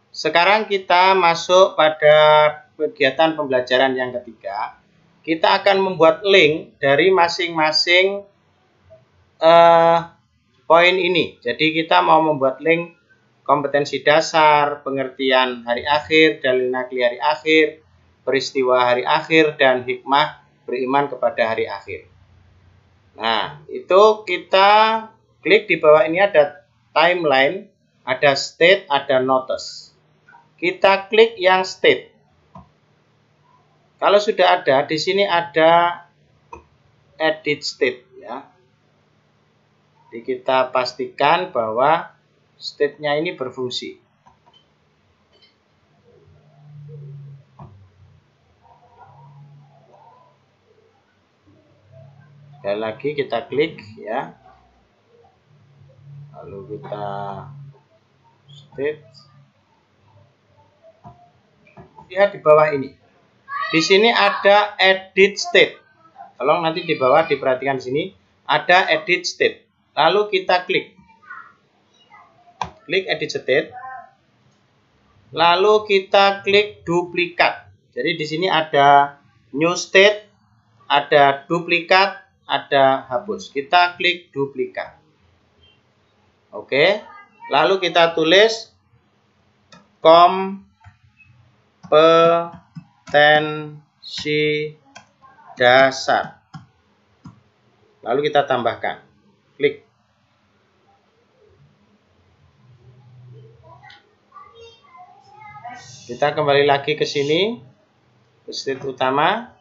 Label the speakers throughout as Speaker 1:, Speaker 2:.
Speaker 1: sekarang kita masuk pada kegiatan pembelajaran yang ketiga. Kita akan membuat link dari masing-masing poin ini. Jadi kita mau membuat link kompetensi dasar, pengertian hari akhir, dalil nakli hari akhir, peristiwa hari akhir, dan hikmah beriman kepada hari akhir. Nah, itu kita klik di bawah ini ada timeline, ada state, ada notice. Kita klik yang state. Kalau sudah ada, di sini ada edit state ya. Jadi kita pastikan bahwa state-nya ini berfungsi. Sekali lagi kita klik ya. Lalu kita state. Lihat di bawah ini. Di sini ada edit state. Tolong nanti di bawah diperhatikan di sini ada edit state. Lalu kita klik. Klik edit state. Lalu kita klik duplikat. Jadi di sini ada new state, ada duplikat, ada hapus. Kita klik duplikat. Oke. Lalu kita tulis kompetensi dasar. Lalu kita tambahkan. Klik. Kita kembali lagi ke sini. Ke state utama.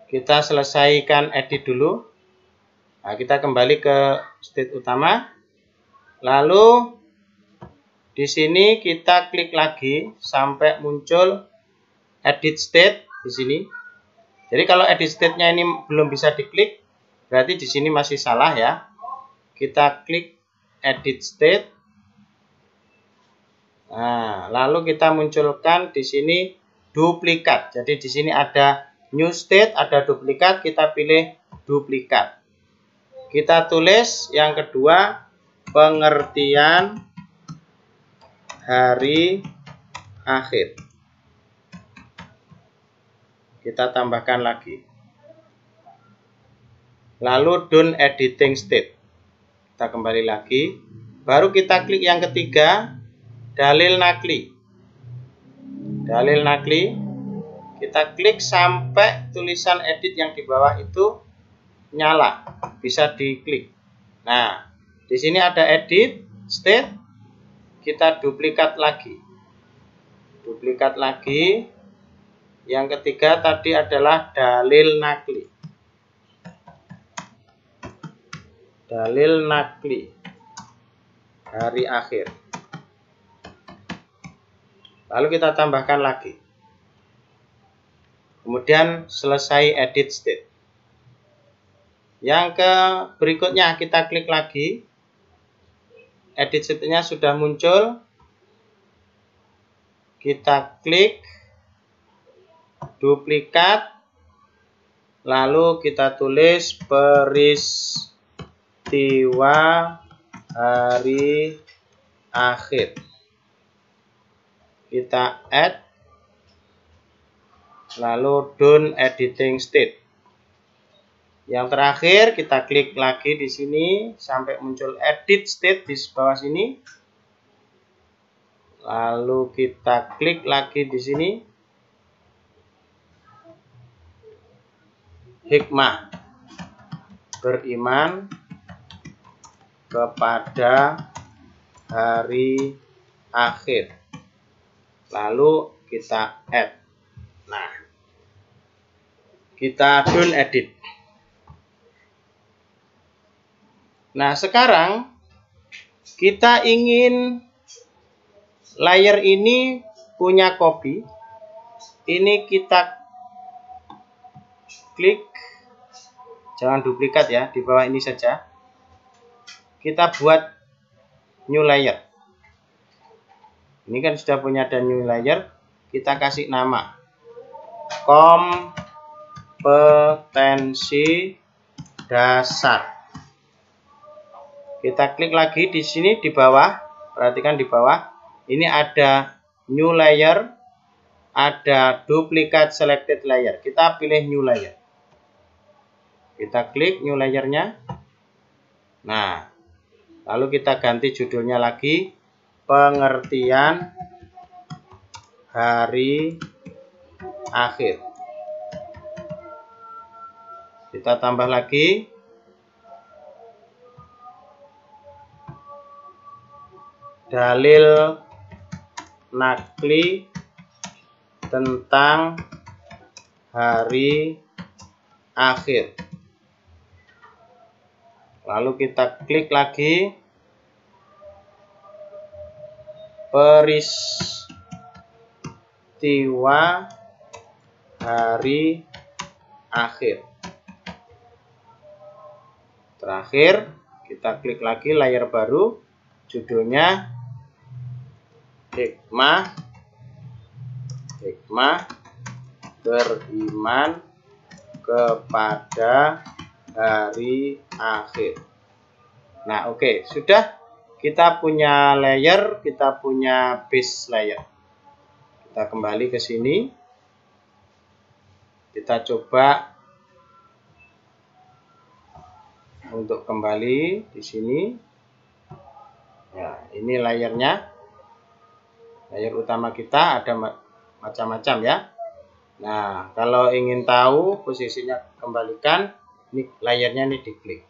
Speaker 1: Kita selesaikan edit dulu. Nah, kita kembali ke state utama. Lalu di sini kita klik lagi sampai muncul edit state di sini. Jadi kalau edit state-nya ini belum bisa diklik, berarti di sini masih salah ya. Kita klik edit state. Nah, lalu kita munculkan di sini duplikat. Jadi di sini ada new state, ada duplikat, kita pilih duplikat. Kita tulis yang kedua pengertian hari akhir. Kita tambahkan lagi. Lalu done editing state. Kita kembali lagi. Baru kita klik yang ketiga, dalil nakli. Dalil nakli. Kita klik sampai tulisan edit yang di bawah itu nyala. Bisa diklik. Nah, di sini ada edit state. Kita duplikat lagi. Duplikat lagi. Yang ketiga tadi adalah dalil nakli. Dalil nakli hari akhir. Lalu kita tambahkan lagi. Kemudian selesai edit state. Yang berikutnya kita klik lagi. Edit state-nya sudah muncul. Kita klik duplikat. Lalu kita tulis peristiwa hari akhir. Kita add. Lalu done editing state. Yang terakhir kita klik lagi di sini sampai muncul edit state di bawah sini. Lalu kita klik lagi di sini. Hikmah beriman kepada hari akhir. Lalu kita add. Nah, kita done edit. Nah, sekarang kita ingin layer ini punya copy. Ini kita klik, jangan duplikat ya, di bawah ini saja. Kita buat new layer. Ini kan sudah punya ada new layer. Kita kasih nama kompetensi dasar. Kita klik lagi di sini di bawah. Perhatikan di bawah. Ini ada new layer, ada duplicate selected layer. Kita pilih new layer. Kita klik new layernya. Nah, lalu kita ganti judulnya lagi, pengertian hari akhir. Kita tambah lagi. Dalil nakli tentang hari akhir. Lalu kita klik lagi, peristiwa hari akhir. Terakhir, kita klik lagi layar baru, judulnya hikmah beriman kepada hari akhir. Nah, oke, sudah kita punya layer, kita punya base layer. Kita kembali ke sini. Kita coba untuk kembali di sini. Ya, ini layernya. Layer utama kita ada macam-macam ya. Nah, kalau ingin tahu posisinya kembalikan, ini layernya ini diklik.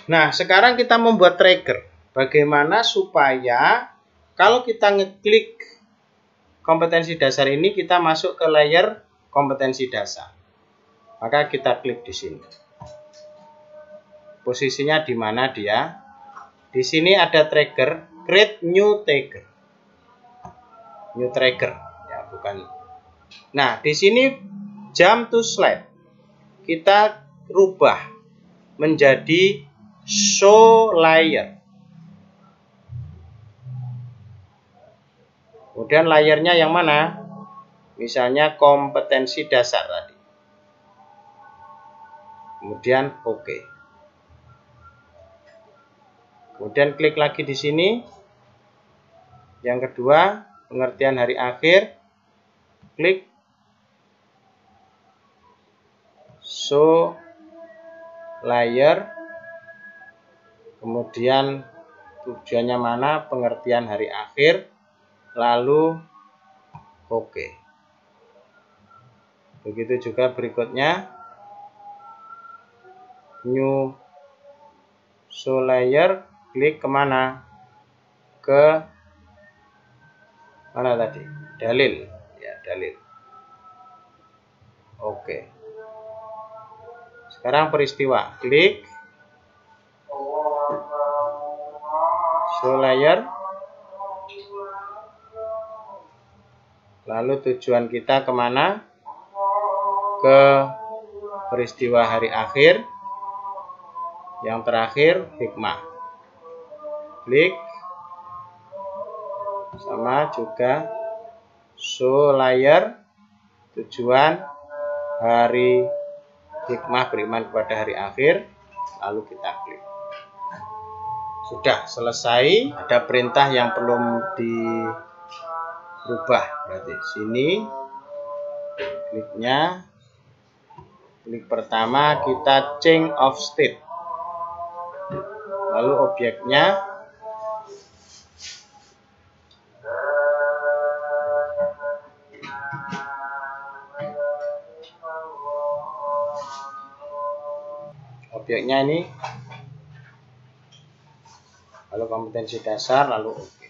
Speaker 1: Nah, sekarang kita membuat trigger. Bagaimana supaya kalau kita ngeklik kompetensi dasar ini, kita masuk ke layer kompetensi dasar. Maka kita klik di sini. Posisinya di mana dia? Di sini ada trigger, create new trigger. New trigger, ya bukan. Nah, di sini jump to slide. Kita rubah menjadi show layer. Kemudian layernya yang mana? Misalnya kompetensi dasar tadi. Kemudian OK. Kemudian klik lagi di sini. Yang kedua, pengertian hari akhir. Klik show layer. Kemudian tujuannya mana? Pengertian hari akhir. Lalu OK. Begitu juga berikutnya, new show layer, klik kemana? Ke mana tadi? Dalil, ya dalil. OK. Sekarang peristiwa, klik show layer. Lalu tujuan kita kemana? Ke peristiwa hari akhir. Yang terakhir hikmah. Klik. Sama juga show layer. Tujuan hari hikmah beriman kepada hari akhir. Lalu kita klik. Sudah selesai. Ada perintah yang perlu dirubah. Berarti sini kliknya. Klik pertama kita change of state. Lalu objeknya ini. Lalu kompetensi dasar, lalu OK.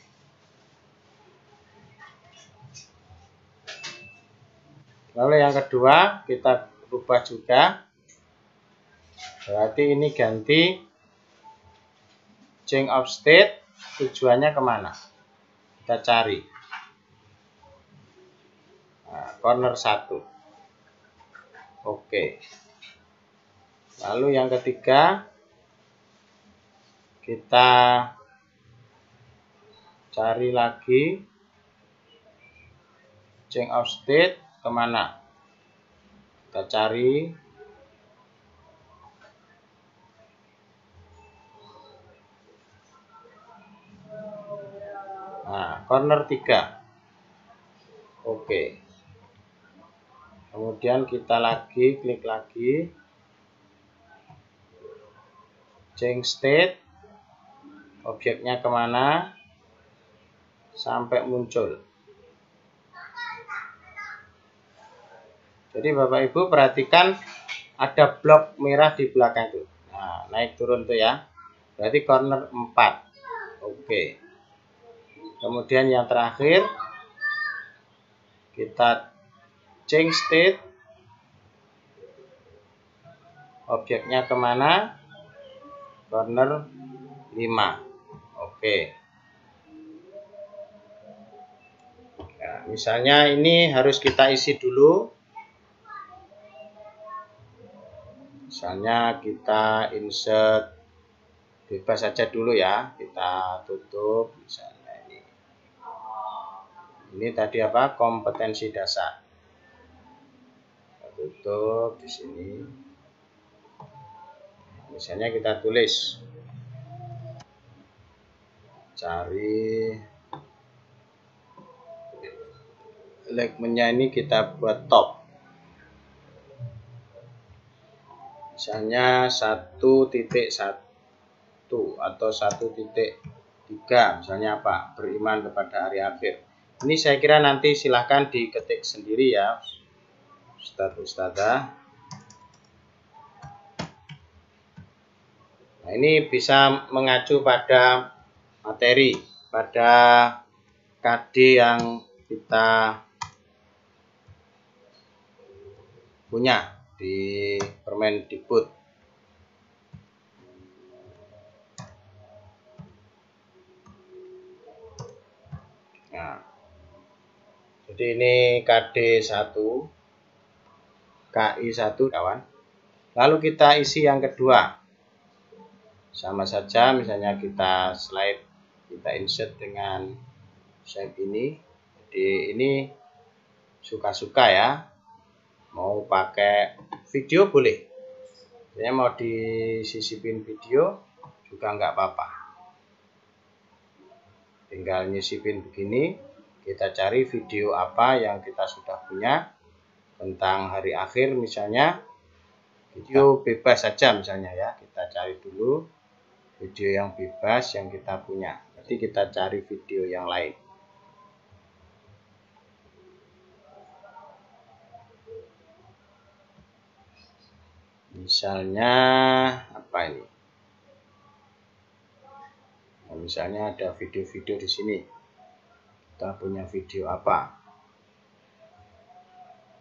Speaker 1: Lalu yang kedua kita rubah juga. Berarti ini ganti change of state, tujuannya kemana? Kita cari. Nah, corner 1. Oke. Lalu yang ketiga kita cari lagi change of state kemana? Kita cari Nah, corner 3. Oke. Kemudian kita klik lagi. Change state. Objeknya kemana? Sampai muncul. Jadi Bapak Ibu perhatikan ada blok merah di belakang itu. Nah, naik turun tuh ya. Berarti corner 4. Oke. Kemudian yang terakhir kita change state. Objeknya kemana? Corner 5. Oke. Nah, misalnya ini harus kita isi dulu. Misalnya kita insert bebas saja dulu ya. Kita tutup misalnya ini. Ini tadi apa? Kompetensi dasar. Kita tutup di sini. Misalnya kita tulis, cari elemennya ini kita buat top. Misalnya 1.1 atau 1.3, misalnya apa? Beriman kepada hari akhir. Ini saya kira nanti silahkan diketik sendiri ya, Ustadzah. Nah, ini bisa mengacu pada materi, pada KD yang kita punya di Permendikbud. Nah, jadi ini KD 1, KI 1 kawan. Lalu kita isi yang kedua. Sama saja, misalnya kita slide, kita insert dengan shape ini. Jadi ini suka-suka ya. Mau pakai video boleh. Saya mau disisipin video juga nggak apa-apa. Tinggal nyisipin begini. Kita cari video apa yang kita sudah punya tentang hari akhir misalnya. Video bebas saja misalnya ya. Kita cari dulu video yang bebas yang kita punya. Nanti kita cari video yang lain. Misalnya apa ini? Nah, misalnya ada video-video di sini. Kita punya video apa?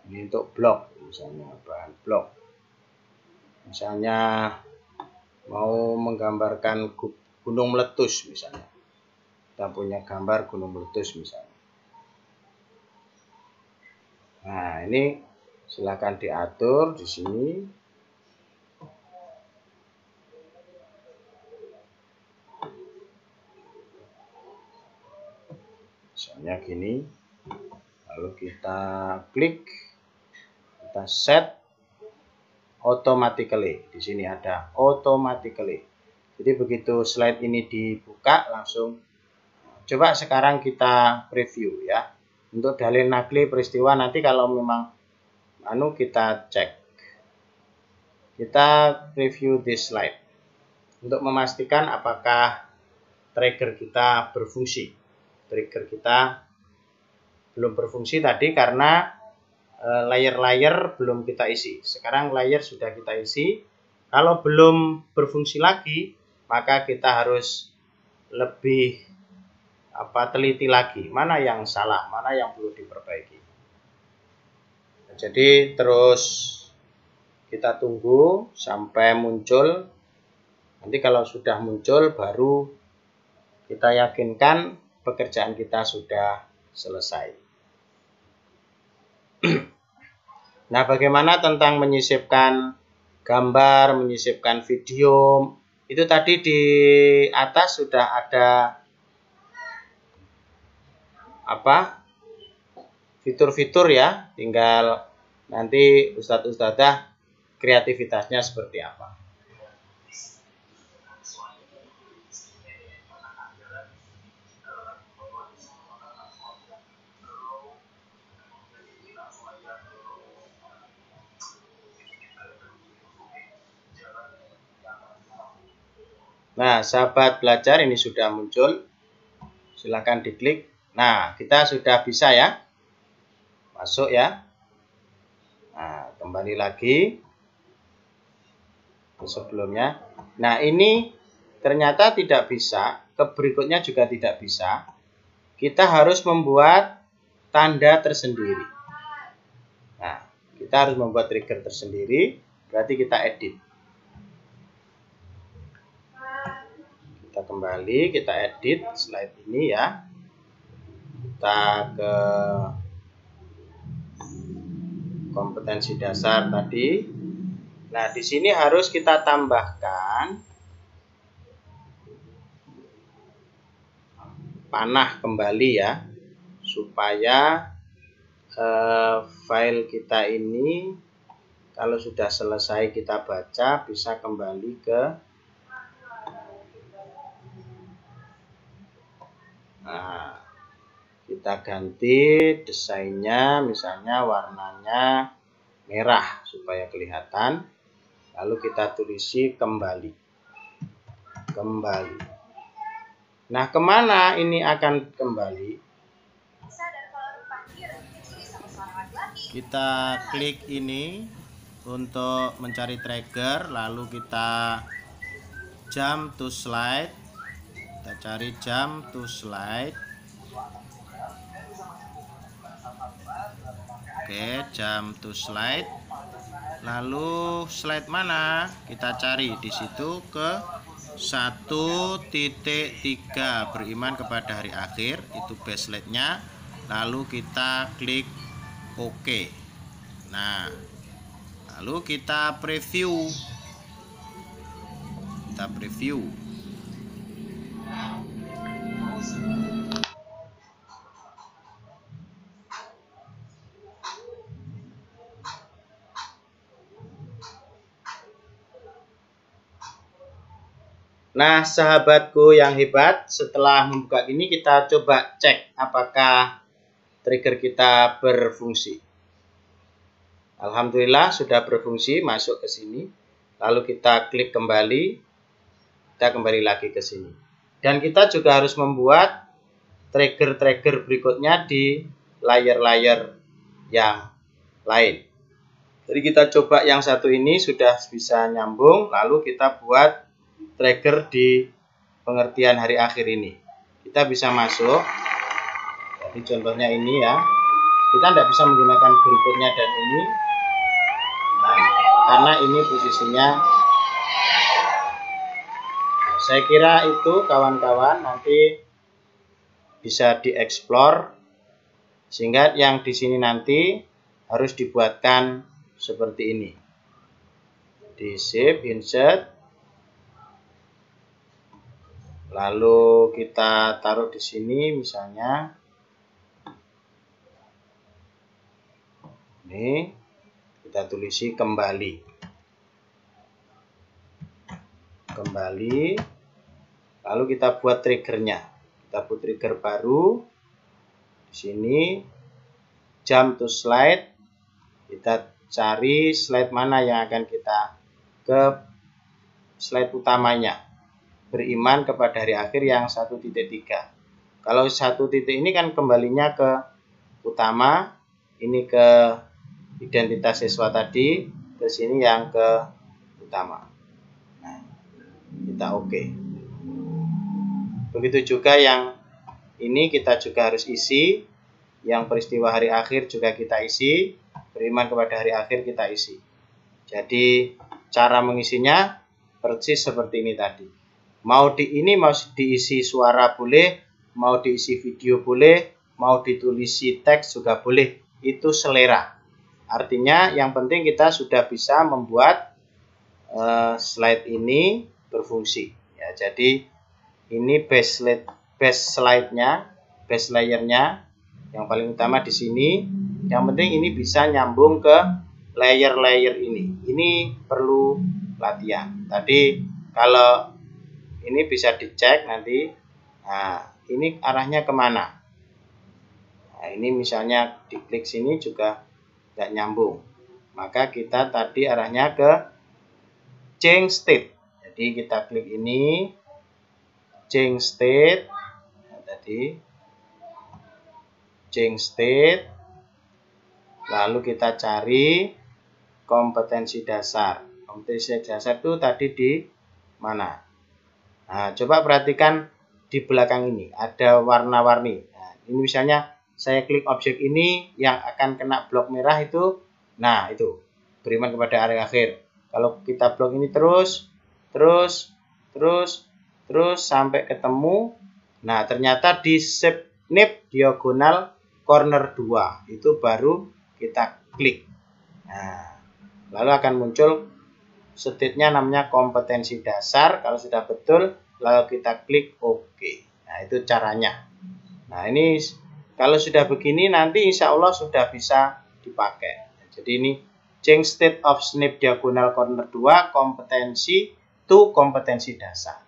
Speaker 1: Ini untuk blog, misalnya bahan blog. Misalnya mau menggambarkan gunung meletus misalnya. Kita punya gambar gunung meletus misalnya. Nah, ini silakan diatur di sini. Misalnya gini, lalu kita klik, kita set automatically. Di sini ada automatically. Jadi begitu slide ini dibuka langsung. Coba sekarang kita preview ya. Untuk dalil nakli peristiwa nanti kalau memang kita cek. Kita preview this slide untuk memastikan apakah trigger kita berfungsi. Trigger kita belum berfungsi tadi karena layer-layer belum kita isi. Sekarang layer sudah kita isi. Kalau belum berfungsi lagi, maka kita harus lebih teliti lagi. Mana yang salah, mana yang perlu diperbaiki. Jadi terus kita tunggu sampai muncul. Nanti kalau sudah muncul baru kita yakinkan pekerjaan kita sudah selesai. Nah, bagaimana tentang menyisipkan gambar, menyisipkan video? Itu tadi di atas sudah ada fitur-fitur ya. Tinggal nanti Ustadz-Ustadzah kreativitasnya seperti apa. Nah, sahabat belajar, ini sudah muncul. Silakan diklik. Nah, kita sudah bisa ya. Masuk ya. Nah, kembali lagi ke sebelumnya. Nah, ini ternyata tidak bisa. Ke berikutnya juga tidak bisa. Kita harus membuat tanda tersendiri. Nah, kita harus membuat trigger tersendiri. Berarti kita edit. Kita kembali, kita edit slide ini ya. Kita ke kompetensi dasar tadi. Nah, di sini harus kita tambahkan panah kembali ya, supaya file kita ini kalau sudah selesai kita baca bisa kembali ke kita ganti desainnya, misalnya warnanya merah supaya kelihatan. Lalu kita tulisi kembali. Nah, kemana ini akan kembali? Kita klik ini untuk mencari trigger, lalu kita jump to slide. Kita cari jump to slide. Oke, jump to slide. Lalu slide mana? Kita cari di situ ke 1.3 beriman kepada hari akhir, itu base slide-nya. Lalu kita klik OK. Nah, lalu kita preview. Nah, sahabatku yang hebat, setelah membuka ini kita coba cek apakah trigger kita berfungsi. Alhamdulillah sudah berfungsi, masuk ke sini. Lalu kita klik kembali, kita kembali lagi ke sini. Dan kita juga harus membuat trigger-trigger berikutnya di layer-layer yang lain. Jadi kita coba yang satu ini sudah bisa nyambung, lalu kita buat trigger di pengertian hari akhir ini. Kita bisa masuk. Jadi contohnya ini ya. Kita tidak bisa menggunakan berikutnya dan ini. Nah, karena ini posisinya. Nah, saya kira itu kawan-kawan nanti bisa dieksplor sehingga yang di sini nanti harus dibuatkan seperti ini. Di save, insert. Lalu kita taruh di sini misalnya ini, kita tulisi kembali. Lalu kita buat triggernya. Kita buat trigger baru di sini, jump to slide. Kita cari slide mana yang akan kita ke slide utamanya. Beriman kepada hari akhir yang 1.3. Kalau 1 titik ini kan kembalinya ke utama, ini ke identitas siswa tadi, ke sini yang ke utama. Nah, kita oke. Begitu juga yang ini kita juga harus isi, yang peristiwa hari akhir juga kita isi, beriman kepada hari akhir kita isi. Jadi cara mengisinya persis seperti ini tadi. Mau diisi suara boleh, mau diisi video boleh, mau ditulisi teks juga boleh. Itu selera. Artinya yang penting kita sudah bisa membuat slide ini berfungsi. Ya, jadi ini base slide-nya, base layer-nya yang paling utama di sini. Yang penting ini bisa nyambung ke layer-layer ini. Ini perlu latihan. Tadi kalau ini bisa dicek nanti. Nah, ini arahnya kemana? Nah, ini misalnya diklik sini juga nggak nyambung. Maka kita tadi arahnya ke change state. Jadi kita klik ini, change state. Nah, tadi change state. Lalu kita cari kompetensi dasar. Kompetensi dasar itu tadi di mana? Nah, coba perhatikan di belakang ini ada warna-warni. Nah, ini misalnya saya klik objek ini yang akan kena blok merah itu. Nah, itu beriman kepada hari akhir. Kalau kita blok ini terus sampai ketemu. Nah, ternyata di snip diagonal corner 2 itu baru kita klik. Nah, lalu akan muncul state-nya namanya kompetensi dasar. Kalau sudah betul, lalu kita klik OK. Nah, itu caranya. Nah, ini kalau sudah begini nanti insya Allah sudah bisa dipakai. Jadi ini change state of snip diagonal corner 2 kompetensi to kompetensi dasar.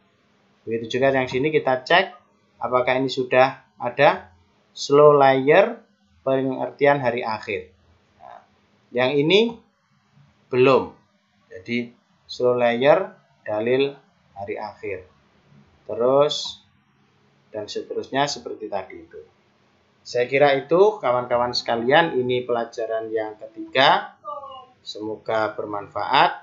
Speaker 1: Begitu juga yang sini kita cek apakah ini sudah ada slow layer pengertian hari akhir. Nah, yang ini belum. Jadi slow layer dalil hari akhir. Terus dan seterusnya seperti tadi itu. Saya kira itu kawan-kawan sekalian, ini pelajaran yang ketiga. Semoga bermanfaat.